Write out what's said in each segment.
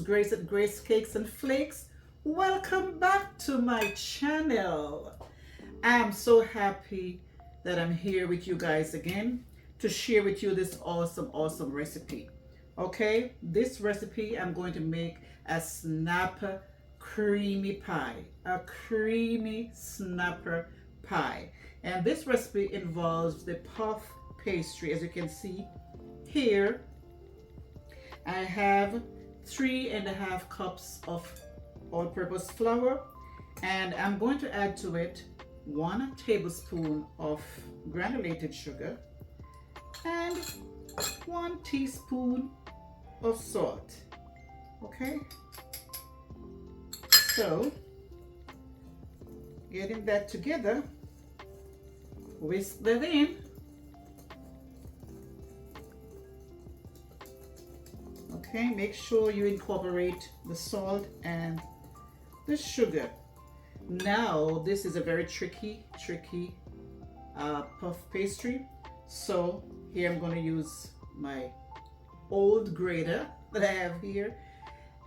Grace at Grace Cakes and Flakes. Welcome back to my channel. I'm so happy that I'm here with you guys again to share with you this awesome recipe. Okay, this recipe I'm going to make a snapper creamy pie, a creamy snapper pie. And this recipe involves the puff pastry. As you can see here, I have 3.5 cups of all-purpose flour, and I'm going to add to it 1 tablespoon of granulated sugar and 1 teaspoon of salt. Okay, so getting that together, whisk that in. Okay, make sure you incorporate the salt and the sugar. Now, this is a very tricky puff pastry. So here I'm going to use my old grater that I have here.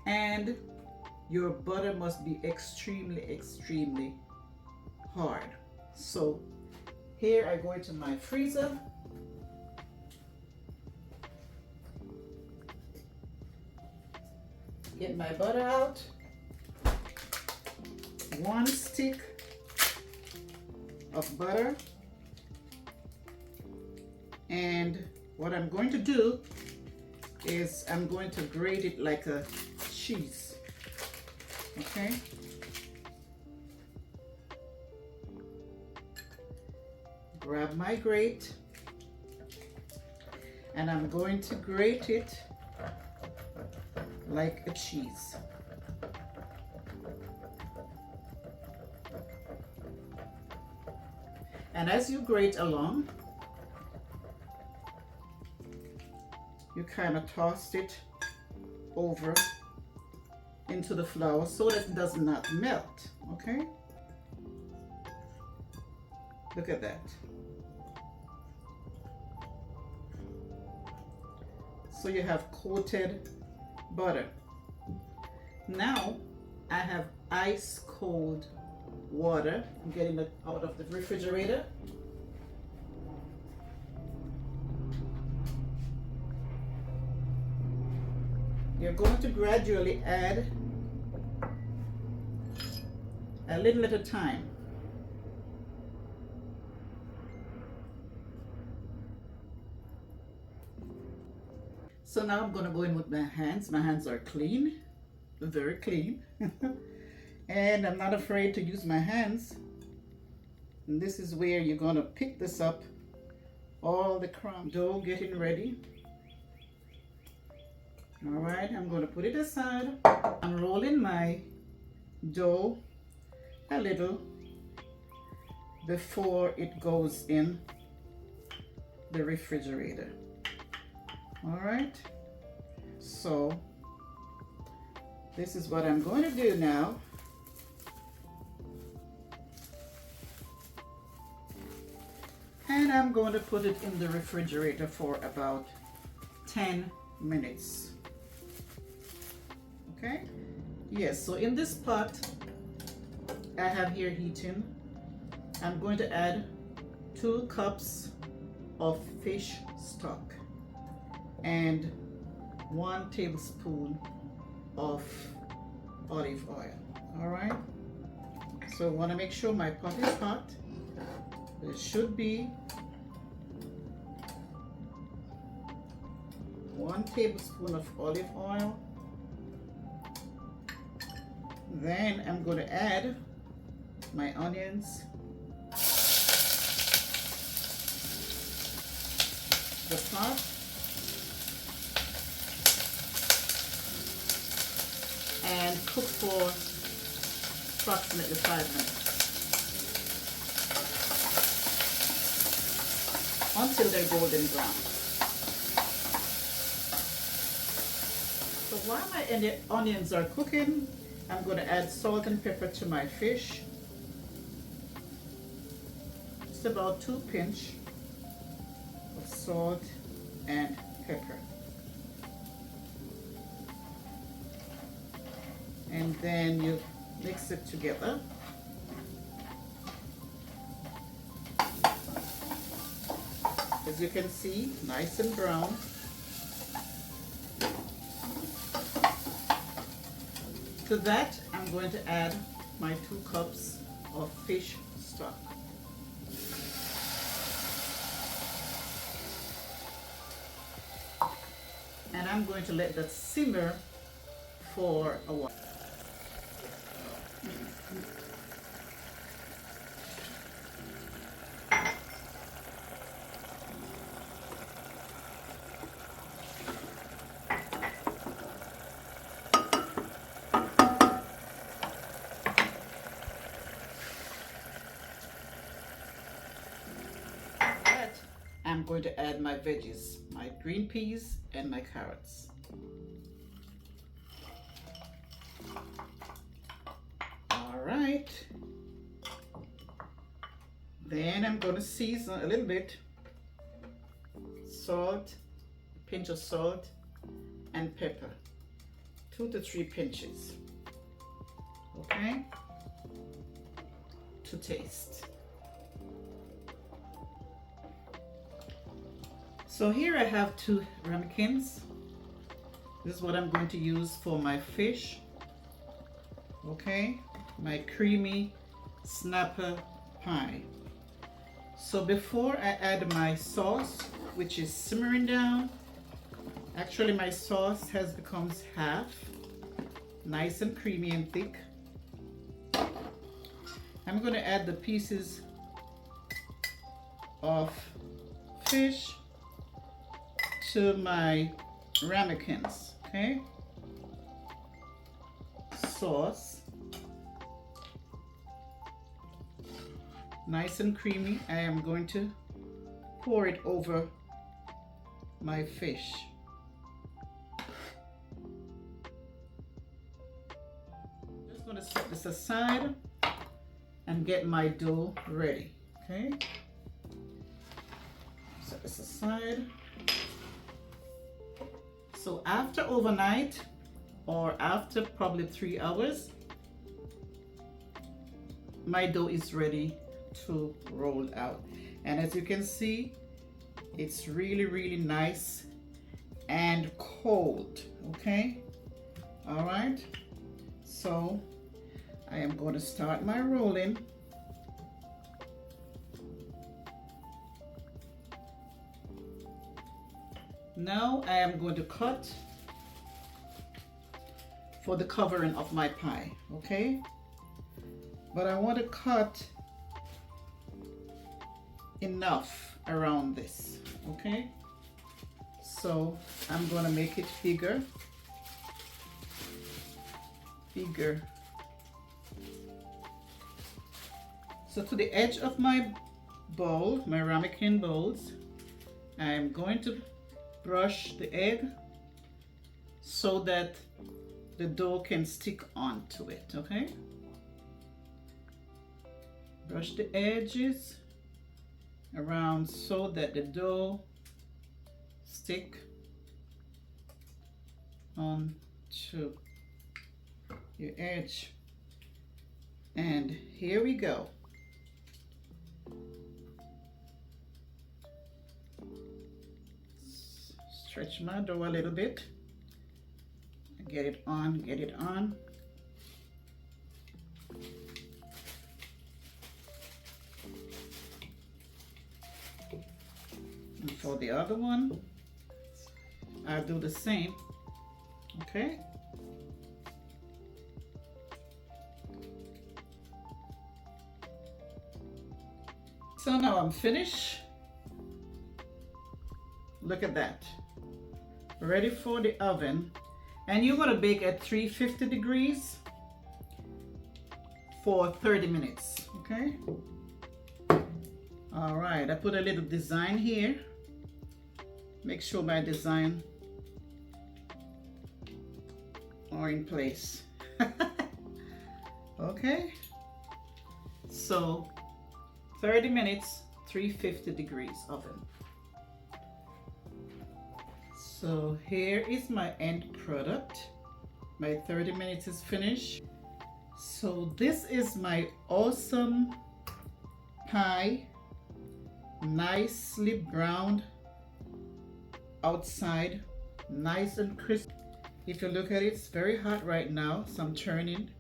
And your butter must be extremely hard. So here I go into my freezer. Get my butter out. 1 stick of butter. And what I'm going to do is I'm going to grate it like a cheese. Okay? Grab my grate and I'm going to grate it like a cheese. And as you grate along, you kind of toss it over into the flour so that it does not melt. Okay? Look at that. So you have coated butter. Now I have ice cold water. I'm getting it out of the refrigerator. You're going to gradually add a little at a time. So now I'm going to go in with my hands. My hands are clean, very clean. And I'm not afraid to use my hands. And this is where you're going to pick this up. All the crumb dough getting ready. All right, I'm going to put it aside. I'm rolling my dough a little before it goes in the refrigerator. All right, so this is what I'm going to do now. And I'm going to put it in the refrigerator for about 10 minutes. Okay, yes, so in this pot I have here heating, I'm going to add 2 cups of fish stock and 1 tablespoon of olive oil. All right, so I want to make sure my pot is hot. It should be 1 tablespoon of olive oil. Then I'm going to add my onions, the pot, and cook for approximately 5 minutes until they're golden brown. So while my onions are cooking, I'm going to add salt and pepper to my fish. Just about 2 pinch of salt and pepper. and then you mix it together. As you can see, nice and brown. To that, I'm going to add my 2 cups of fish stock. And I'm going to let that simmer for a while. I'm going to add my veggies, my green peas and my carrots. All right. Then I'm going to season a little bit. Salt, a pinch of salt, and pepper. 2 to 3 pinches. Okay? To taste. So here I have 2 ramekins. This is what I'm going to use for my fish. Okay, my creamy snapper pie. So before I add my sauce, which is simmering down, actually my sauce has become half, nice and creamy and thick. I'm going to add the pieces of fish to my ramekins. Okay, sauce, nice and creamy. I am going to pour it over my fish. Just going to set this aside and get my dough ready. Okay, set this aside. So after overnight, or after probably 3 hours, my dough is ready to roll out. And as you can see, it's really nice and cold. Okay, all right, so I am going to start my rolling. Now I am going to cut for the covering of my pie. Okay, but I want to cut enough around this. Okay, so I'm going to make it bigger. So to the edge of my bowl, my ramekin bowls, I am going to brush the egg so that the dough can stick onto it. Okay, brush the edges around so that the dough stick onto your edge. And here we go. Stretch my dough a little bit. Get it on, get it on. And for the other one, I'll do the same. Okay. So now I'm finished. Look at that. Ready for the oven. And you're going to bake at 350 degrees for 30 minutes. Okay. All right. I put a little design here. Make sure my design are in place. Okay. So 30 minutes, 350 degrees oven. So here is my end product. My 30 minutes is finished. So this is my awesome pie, nicely browned outside, nice and crisp. If you look at it, it's very hot right now, so I'm turning.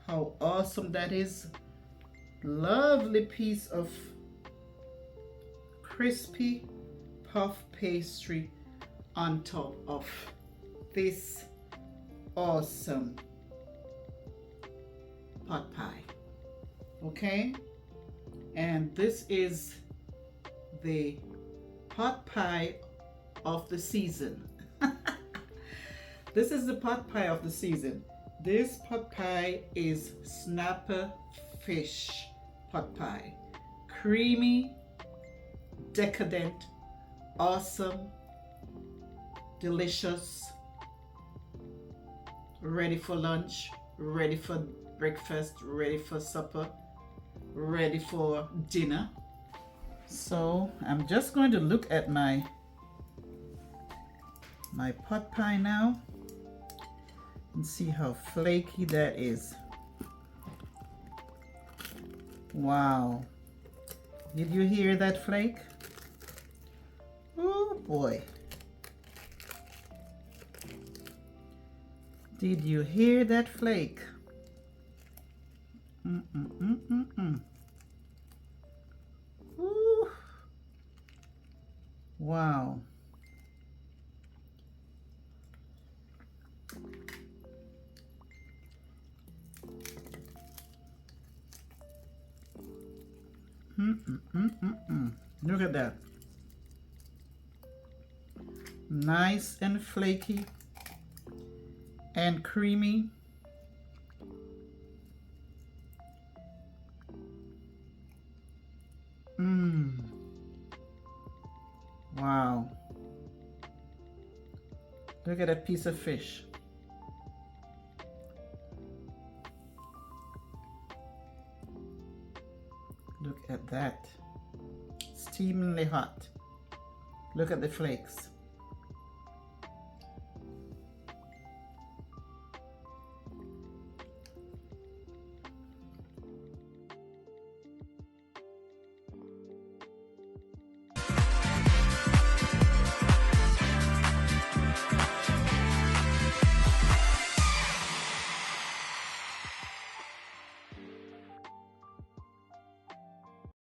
How awesome that is. Lovely piece of crispy puff pastry on top of this awesome pot pie. Okay, and this is the pot pie of the season. This is the pot pie of the season. This pot pie is snapper fish pot pie. Creamy, decadent, awesome, delicious, ready for lunch, ready for breakfast, ready for supper, ready for dinner. So I'm just going to look at my pot pie now and see how flaky that is. Wow. Did you hear that flake? Oh boy. Did you hear that flake? Ooh. Wow. Look at that. Nice and flaky and creamy. Wow. Look at that piece of fish. Look at that. Steamingly hot. Look at the flakes.